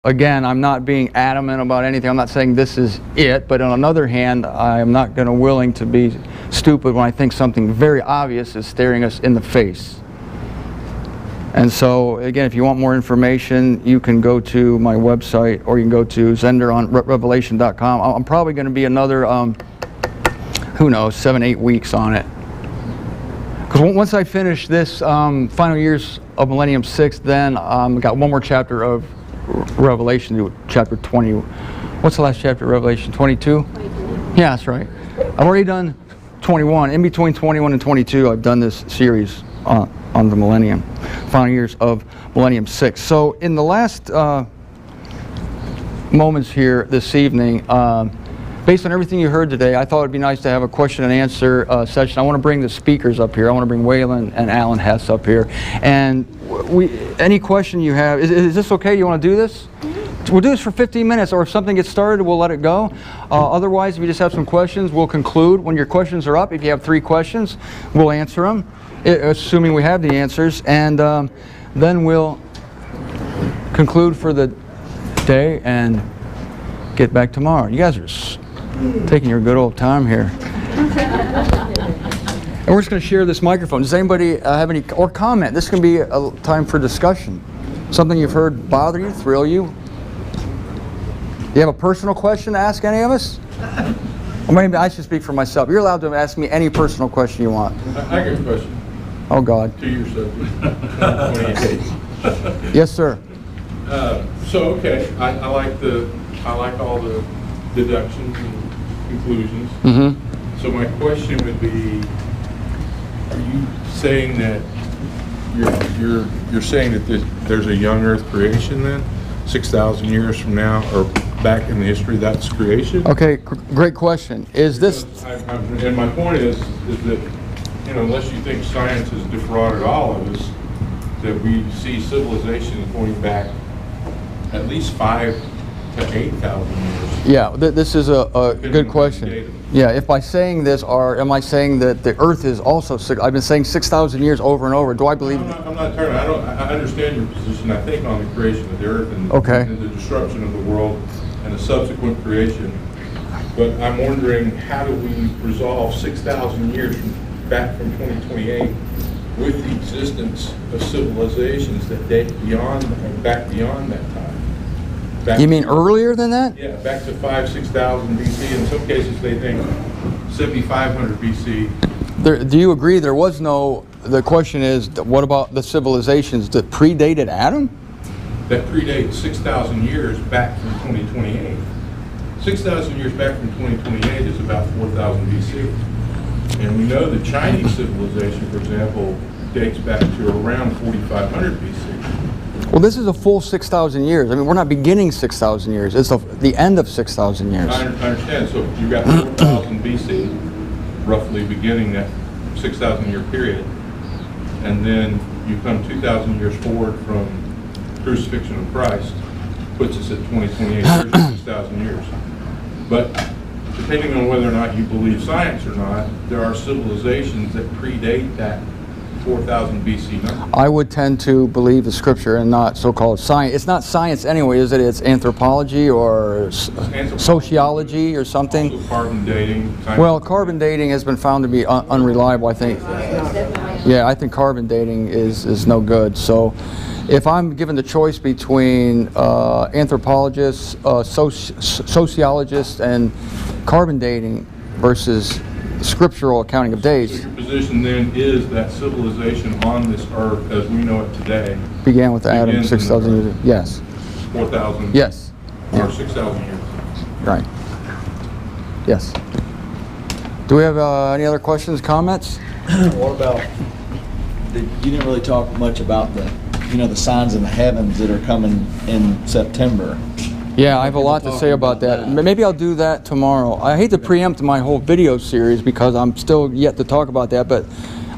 again, I'm not being adamant about anything. I'm not saying this is it, but on another hand, I'm not going to willing to be stupid when I think something very obvious is staring us in the face. And so, again, if you want more information, you can go to my website, or you can go to ZenderOnRevelation.com. I'm probably going to be another, who knows, 7-8 weeks on it. Because once I finish this final years of Millennium 6, then I've got one more chapter of Revelation, chapter 20. What's the last chapter of Revelation? 22? 22. Yeah, that's right. I've already done 21. In between 21 and 22, I've done this series on the Millennium, final years of Millennium 6. So in the last moments here this evening, based on everything you heard today, I thought it'd be nice to have a question and answer session. I want to bring the speakers up here. I want to bring Waylon and Alan Hess up here. And any question you have, is this okay? You want to do this? We'll do this for 15 minutes, or if something gets started, we'll let it go. Otherwise, if you just have some questions, we'll conclude. When your questions are up, if you have 3 questions, we'll answer them, assuming we have the answers. And then we'll conclude for the day and get back tomorrow. You guys are taking your good old time here. And we're just going to share this microphone. Does anybody have any, or comment? This can be a time for discussion. Something you've heard bother you, thrill you? You have a personal question to ask any of us? Or maybe I should speak for myself. You're allowed to ask me any personal question you want. I got a question. Oh, God. To your subject. Yes, sir. So, okay, I like all the deductions and conclusions. Mm-hmm. So my question would be, are you saying that you're saying that there's a young Earth creation then, 6,000 years from now, or back in the history, that's creation? Okay, great question. Is this? And my point is that, you know, unless you think science has defrauded all of us, that we see civilizations going back at least 5,000 to 8,000 years. Yeah, this is a good question. Yeah, if by saying this, or am I saying that the Earth is also I've been saying 6,000 years over and over. Do I believe? I'm not turning. I understand your position. I think on the creation of the Earth and, okay, and the destruction of the world and the subsequent creation. But I'm wondering, how do we resolve 6,000 years back from 2028 with the existence of civilizations that date back beyond that time? You mean earlier than that? Yeah, back to 6,000 BC. In some cases, they think 7,500 BC. Do you agree there was no? The question is, what about the civilizations that predated Adam? That predate 6,000 years back from 2028. 6,000 years back from 2028 is about 4,000 BC. And we know the Chinese civilization, for example, dates back to around 4,500 BC. Well, this is a full 6,000 years. I mean, we're not beginning 6,000 years. It's the end of 6,000 years. I understand. So you've got 4,000 BC, roughly beginning that 6,000 year period. And then you come 2,000 years forward from crucifixion of Christ, puts us at 2028, 6,000 years. But depending on whether or not you believe science or not, there are civilizations that predate that 4,000 BC number. I would tend to believe the scripture and not so-called science. It's not science anyway, is it? It's anthropology or sociology or something. Also carbon dating. Well, carbon dating has been found to be unreliable, I think. Yeah, I think carbon dating is no good. So if I'm given the choice between anthropologists, sociologists, and carbon dating versus scriptural accounting of days. So your position then is that civilization on this earth, as we know it today, began with Adam 6,000 years. Yes. 4,000. Yes. Or 6,000 years. Right. Yes. Do we have any other questions, comments? What about? You didn't really talk much about the signs in the heavens that are coming in September. Yeah, I have a lot to say about that. Maybe I'll do that tomorrow. I hate to preempt my whole video series because I'm still yet to talk about that, but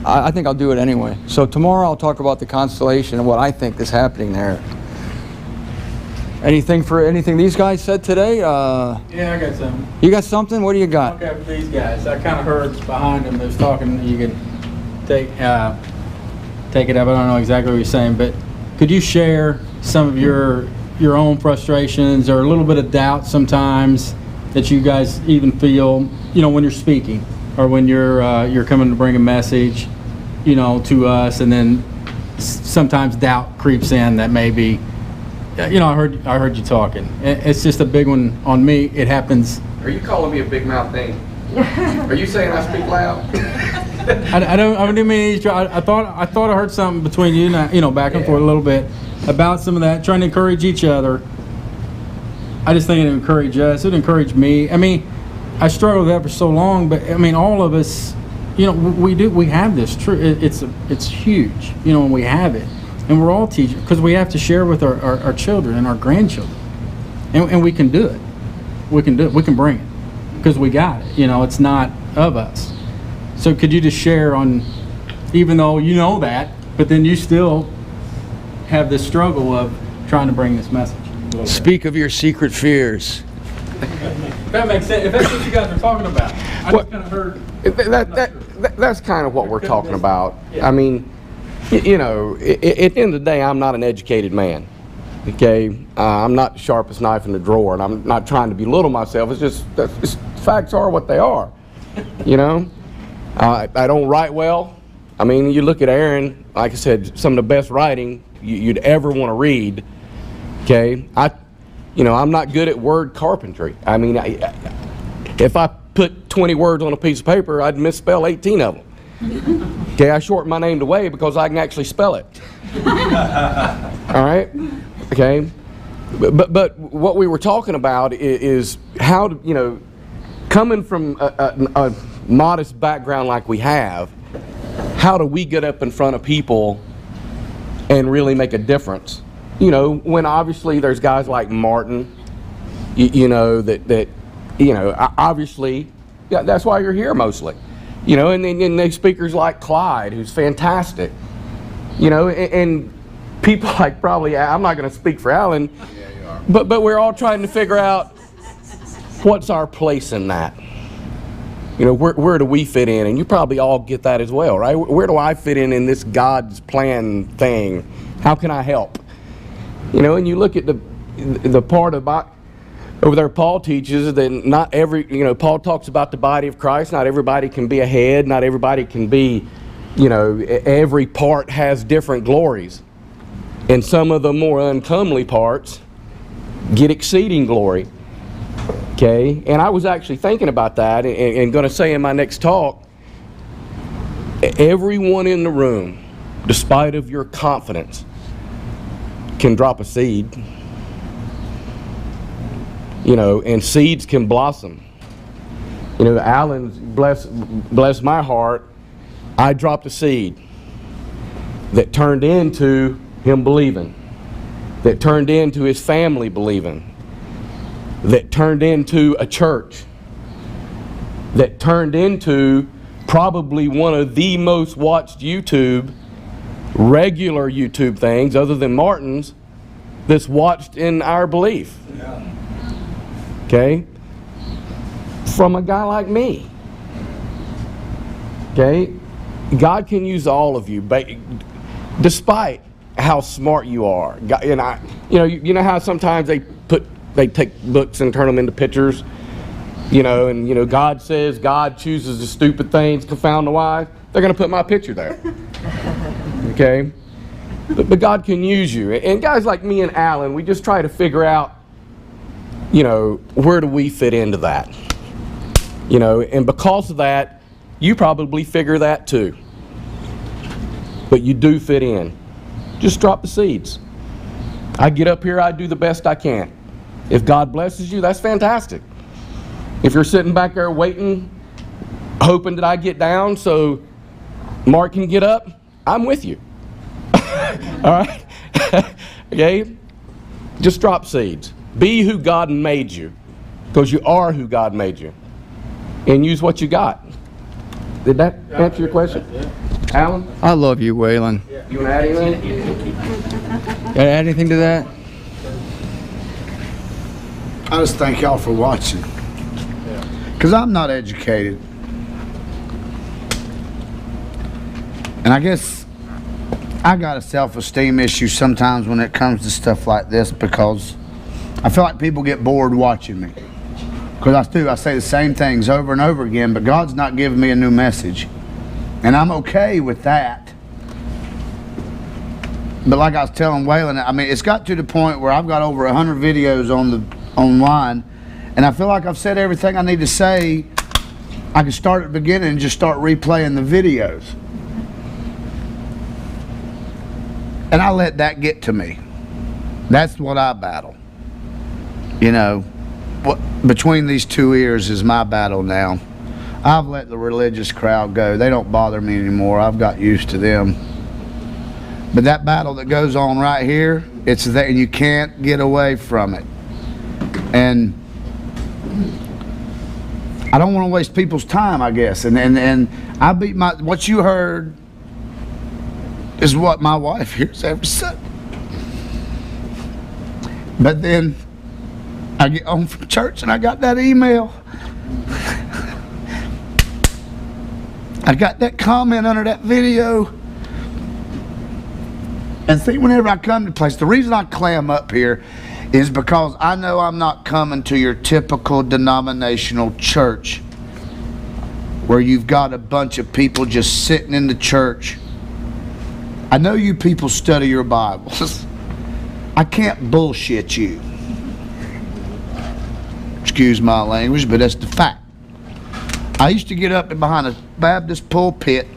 I think I'll do it anyway. So tomorrow I'll talk about the constellation and what I think is happening there. Anything these guys said today? Yeah, I got something. You got something? What do you got? Okay, with these guys. I kind of heard behind them. They was talking. You could take it up. I don't know exactly what you're saying, but could you share some of your your own frustrations or a little bit of doubt sometimes that you guys even feel, you know, when you're speaking or when you're coming to bring a message, you know, to us, and then sometimes doubt creeps in that maybe, you know, I heard you talking. It's just a big one on me. It happens. Are you calling me a big mouth thing? Are you saying I speak loud? I didn't mean to. I thought I heard something between you and you know, back and forth a little bit about some of that, trying to encourage each other. I just think it encouraged us. It encouraged me. I mean, I struggled with that for so long, but I mean, all of us, you know, we have this. It's huge, you know, and we have it, and we're all teachers because we have to share with our children and our grandchildren, and we can do it. We can do it. We can bring it because we got it. You know, it's not of us. So could you just share on, even though you know that, but then you still have this struggle of trying to bring this message? Speak of your secret fears. If that makes sense. If that's what you guys are talking about, I just kind of heard. That's kind of what we're talking about. Yeah. I mean, you know, at the end of the day, I'm not an educated man. Okay, I'm not the sharpest knife in the drawer, and I'm not trying to belittle myself. It's just facts are what they are. You know, I don't write well. I mean, you look at Aaron. Like I said, some of the best writing you'd ever want to read. Okay, I'm not good at word carpentry. I mean, if I put 20 words on a piece of paper, I'd misspell 18 of them. Okay, I shorten my name to Wade because I can actually spell it. All right, okay, but what we were talking about is how to, you know, coming from a modest background like we have, how do we get up in front of people and really make a difference? You know, when obviously there's guys like Martin, you know, that you know, obviously, yeah, that's why you're here mostly. You know, and then there's speakers like Clyde, who's fantastic. You know, and people like probably, I'm not going to speak for Alan, but we're all trying to figure out what's our place in that. You know, where do we fit in? And you probably all get that as well, right? Where do I fit in this God's plan thing? How can I help? You know, and you look at the part about over there, Paul teaches that not every, you know, Paul talks about the body of Christ. Not everybody can be a head. Not everybody can be, you know, every part has different glories. And some of the more uncomely parts get exceeding glory. Okay? And I was actually thinking about that and going to say in my next talk, everyone in the room, despite of your confidence, can drop a seed, you know, and seeds can blossom. You know, Alan's bless my heart, I dropped a seed that turned into him believing, that turned into his family believing, that turned into a church, that turned into probably one of the most watched regular YouTube things other than Martin's that's watched in our belief. Okay? From a guy like me. Okay? God can use all of you, but despite how smart you are. And you know how sometimes they take books and turn them into pictures, you know, and you know God says God chooses the stupid things, confound the wise. They're going to put my picture there. Okay? But God can use you. And guys like me and Alan, we just try to figure out, you know, where do we fit into that? You know, and because of that, you probably figure that too. But you do fit in. Just drop the seeds. I get up here, I do the best I can. If God blesses you, that's fantastic. If you're sitting back there waiting, hoping that I get down so Mark can get up, I'm with you. All right? Okay? Just drop seeds. Be who God made you, because you are who God made you. And use what you got. Did that answer your question? Alan? I love you, Waylon. You want to add anything? Add anything to that? I just thank y'all for watching. Because I'm not educated. And I guess I got a self-esteem issue sometimes when it comes to stuff like this because I feel like people get bored watching me. Because I do, I say the same things over and over again, but God's not giving me a new message. And I'm okay with that. But like I was telling Waylon, I mean, it's got to the point where I've got over 100 videos online, and I feel like I've said everything I need to say. I can start at the beginning and just start replaying the videos. And I let that get to me. That's what I battle. You know, what between these two ears is my battle now. I've let the religious crowd go. They don't bother me anymore. I've got used to them. But that battle that goes on right here, it's there, and you can't get away from it. And I don't want to waste people's time, I guess. And I beat what you heard is what my wife hears every Sunday. But then I get home from church and I got that email. I got that comment under that video. And see, whenever I come to place, the reason I clam up here is because I know I'm not coming to your typical denominational church where you've got a bunch of people just sitting in the church. I know you people study your Bibles. I can't bullshit you. Excuse my language, but that's the fact. I used to get up behind a Baptist pulpit.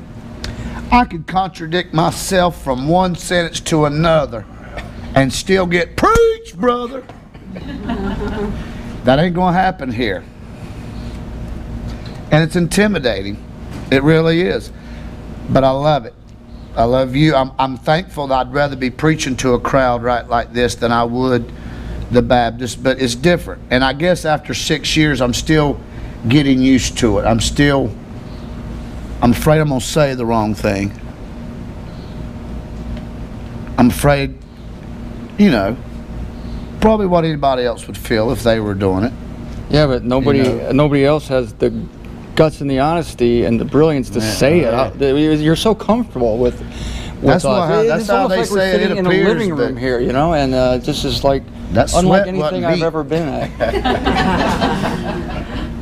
I could contradict myself from one sentence to another and still get preach, brother. That ain't gonna happen here. And it's intimidating. It really is. But I love it. I love you. I'm thankful that I'd rather be preaching to a crowd right like this than I would the Baptist, but it's different. And I guess after 6 years, I'm still getting used to it. I'm afraid I'm gonna say the wrong thing. I'm afraid, you know, probably what anybody else would feel if they were doing it. Yeah, but nobody else has the guts and the honesty and the brilliance to say it. You're so comfortable with That's us. that's It's how almost they like we're say it. sitting It in appears a living room that- here, you know, and this is like That unlike sweat wasn't anything I've beat. ever been at.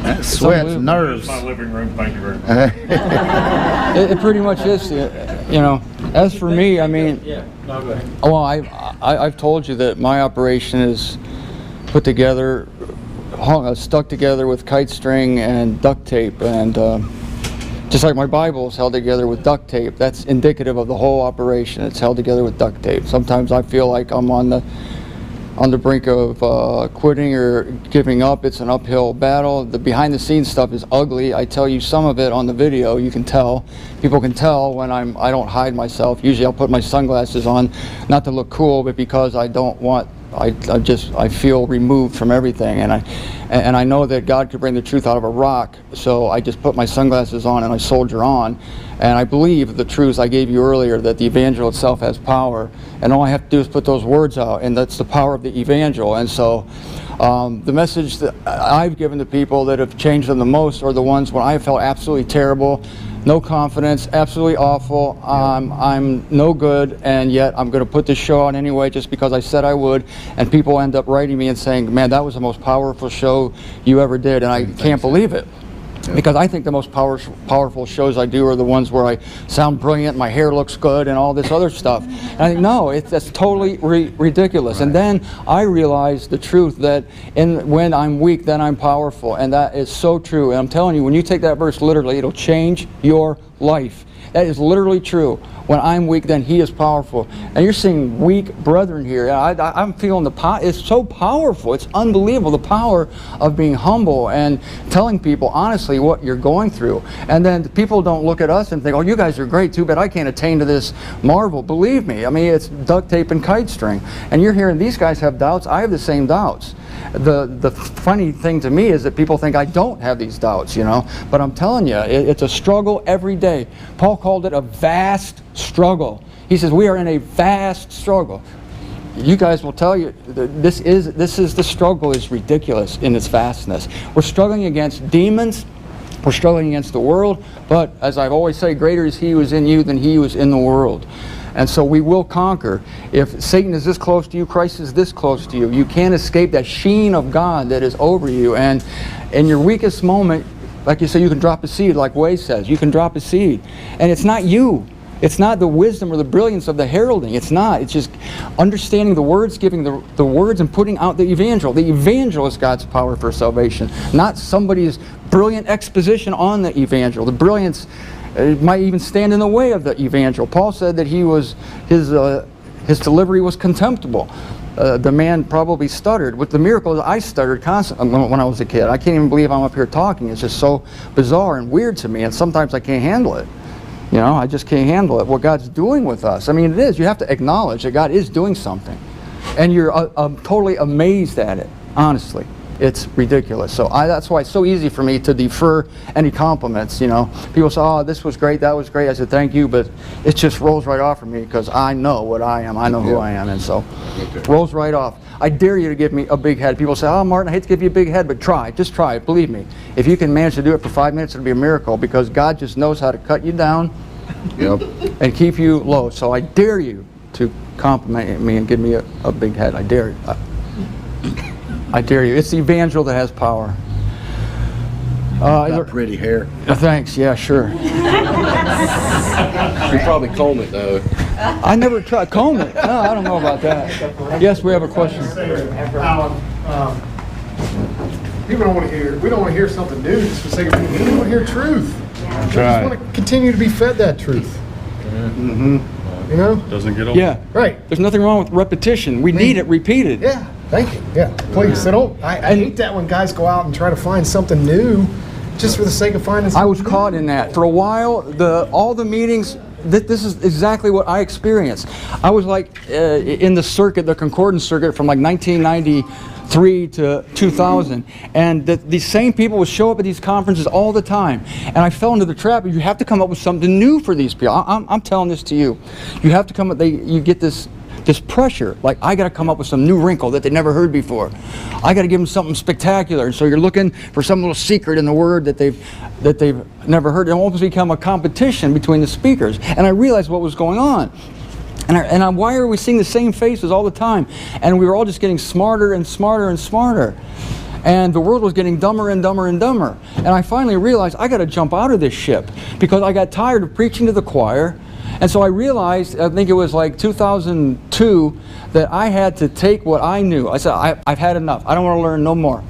That sweat's unbelievable. nerves. My living room, thank you very much. It pretty much is, you know. As for me, I mean, Yeah, no, go ahead. well, I've told you that my operation is put together, stuck together with kite string and duct tape, and just like my Bible is held together with duct tape. That's indicative of the whole operation. It's held together with duct tape. Sometimes I feel like I'm on the brink of quitting or giving up. It's an uphill battle. The behind the scenes stuff is ugly. I tell you some of it on the video. You can tell. People can tell when I don't hide myself. Usually I'll put my sunglasses on, not to look cool, but because I don't want, I feel removed from everything, and I know that God could bring the truth out of a rock, so I just put my sunglasses on and I soldier on, and I believe the truths I gave you earlier, that the evangel itself has power, and all I have to do is put those words out, and that's the power of the evangel. And so the message that I've given to people that have changed them the most are the ones when I felt absolutely terrible, no confidence, absolutely awful, I'm no good, and yet I'm going to put this show on anyway just because I said I would, and people end up writing me and saying, man, that was the most powerful show you ever did, and I can't believe it. Because I think the most powerful shows I do are the ones where I sound brilliant, my hair looks good, and all this other stuff. And I think, no, that's totally ridiculous. Right. And then I realized the truth that when I'm weak, then I'm powerful. And that is so true. And I'm telling you, when you take that verse literally, it'll change your life. That is literally true. When I'm weak, then he is powerful. And you're seeing weak brethren here. I'm feeling the power. It's so powerful. It's unbelievable, the power of being humble and telling people honestly what you're going through. And then people don't look at us and think, oh, you guys are great, too bad I can't attain to this marvel. Believe me, I mean, it's duct tape and kite string. And you're hearing these guys have doubts. I have the same doubts. The funny thing to me is that people think I don't have these doubts, you know, but I'm telling you, it's a struggle every day. Paul called it a vast struggle. He says we are in a vast struggle. You guys will tell you this is the struggle is ridiculous in its vastness. We're struggling against demons. We're struggling against the world, but as I've always said, greater is he who is in you than he who is in the world. And so we will conquer. If Satan is this close to you, Christ is this close to you. You can't escape that sheen of God that is over you. And in your weakest moment, like you say, you can drop a seed, like Way says. You can drop a seed. And it's not you. It's not the wisdom or the brilliance of the heralding. It's not. It's just understanding the words, giving the words, and putting out the evangel. The evangel is God's power for salvation, not somebody's brilliant exposition on the evangel. The brilliance might even stand in the way of the evangel. Paul said that his delivery was contemptible. The man probably stuttered. With the miracle is I stuttered constantly when I was a kid. I can't even believe I'm up here talking. It's just so bizarre and weird to me, and sometimes I can't handle it. You know, I just can't handle it, what God's doing with us. I mean, it is. You have to acknowledge that God is doing something. And you're totally amazed at it, honestly. It's ridiculous. So that's why it's so easy for me to defer any compliments, you know. People say, oh, this was great, that was great. I said, thank you, but it just rolls right off of me because I know what I am. I know who I am, and so it rolls right off. I dare you to give me a big head. People say, oh, Martin, I hate to give you a big head, but try. Just try it. Believe me. If you can manage to do it for 5 minutes, it'll be a miracle because God just knows how to cut you down and keep you low. So I dare you to compliment me and give me a big head. I dare you. I dare you. It's the evangel that has power. Got pretty hair. Thanks. Yeah, sure. You probably comb it though. I never tried comb it. No, I don't know about that. Yes, we have a question. People don't want to hear. We don't want to hear something new just for the sake of it. We want to hear truth. We right. just want to continue to be fed that truth. You know? Doesn't get old. Yeah. Right. There's nothing wrong with repetition. We need it repeated. Yeah. Thank you. Yeah. Please. So don't. I hate that when guys go out and try to find something new, just for the sake of finding. I was caught in that for a while. All the meetings. This is exactly what I experienced. I was like in the circuit, the Concordance circuit, from like 1993 to 2000, and these same people would show up at these conferences all the time, and I fell into the trap. You have to come up with something new for these people. I'm telling this to you. You have to come up. You get this pressure, like I got to come up with some new wrinkle that they never heard before. I got to give them something spectacular. And so you're looking for some little secret in the word that they've never heard. It almost become a competition between the speakers. And I realized what was going on. And why are we seeing the same faces all the time? And we were all just getting smarter and smarter and smarter. And the world was getting dumber and dumber and dumber. And I finally realized I got to jump out of this ship because I got tired of preaching to the choir. And so I realized, I think it was like 2002, that I had to take what I knew. I said, I've had enough. I don't want to learn no more.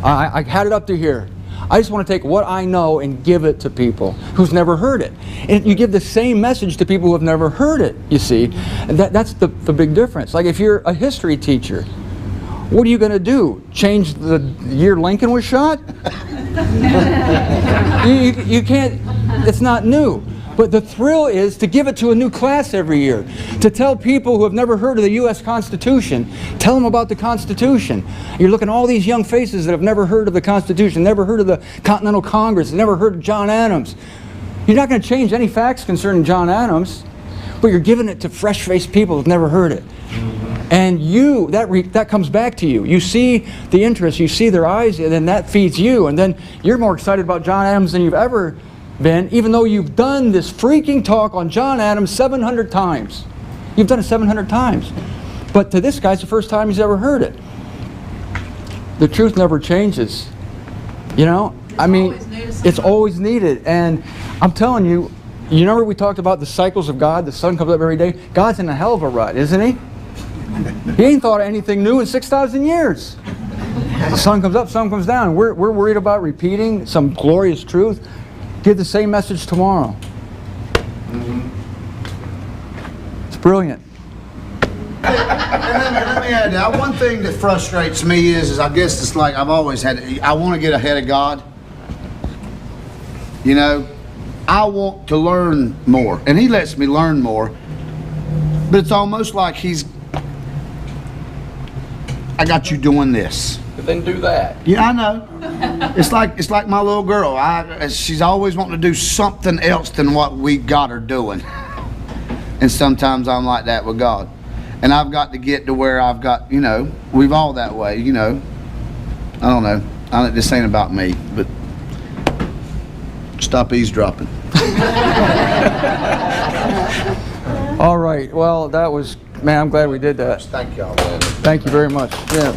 I had it up to here. I just want to take what I know and give it to people who's never heard it. And you give the same message to people who have never heard it, you see. And that's the big difference. Like if you're a history teacher, what are you going to do? Change the year Lincoln was shot? you can't, it's not new. But the thrill is to give it to a new class every year. To tell people who have never heard of the U.S. Constitution, tell them about the Constitution. You're looking at all these young faces that have never heard of the Constitution, never heard of the Continental Congress, never heard of John Adams. You're not going to change any facts concerning John Adams, but you're giving it to fresh-faced people who've never heard it. And that comes back to you. You see the interest, you see their eyes, and then that feeds you. And then you're more excited about John Adams than you've ever been, even though you've done this freaking talk on John Adams 700 times. You've done it 700 times. But to this guy, it's the first time he's ever heard it. The truth never changes. You know? I mean, it's always needed. And I'm telling you, you remember we talked about the cycles of God? The sun comes up every day. God's in a hell of a rut, isn't he? He ain't thought of anything new in 6,000 years. The sun comes up, sun comes down. We're worried about repeating some glorious truth. Give the same message tomorrow. It's brilliant. And let me add that. One thing that frustrates me is I guess it's like I've always had, I want to get ahead of God. You know, I want to learn more. And He lets me learn more. But it's almost like I got you doing this. Then do that. Yeah, I know. It's like my little girl. She's always wanting to do something else than what we got her doing. And sometimes I'm like that with God. And I've got to get to where I've got, you know, we've all that way, you know. I don't know. This ain't about me, but stop eavesdropping. All right, well, that was, man, I'm glad we did that. Thank y'all. Thank you very much. Yeah.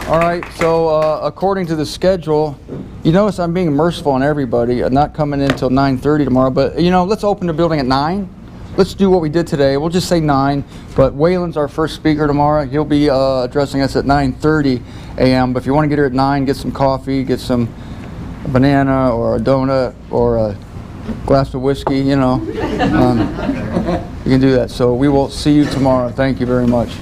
All right, so according to the schedule, you notice I'm being merciful on everybody, not coming in until 9:30 tomorrow, but you know, let's open the building at 9. Let's do what we did today. We'll just say 9, but Waylon's our first speaker tomorrow. He'll be addressing us at 9:30 a.m. But if you want to get here at 9, get some coffee, get some banana or a donut or a glass of whiskey, you know. You can do that. So we will see you tomorrow. Thank you very much.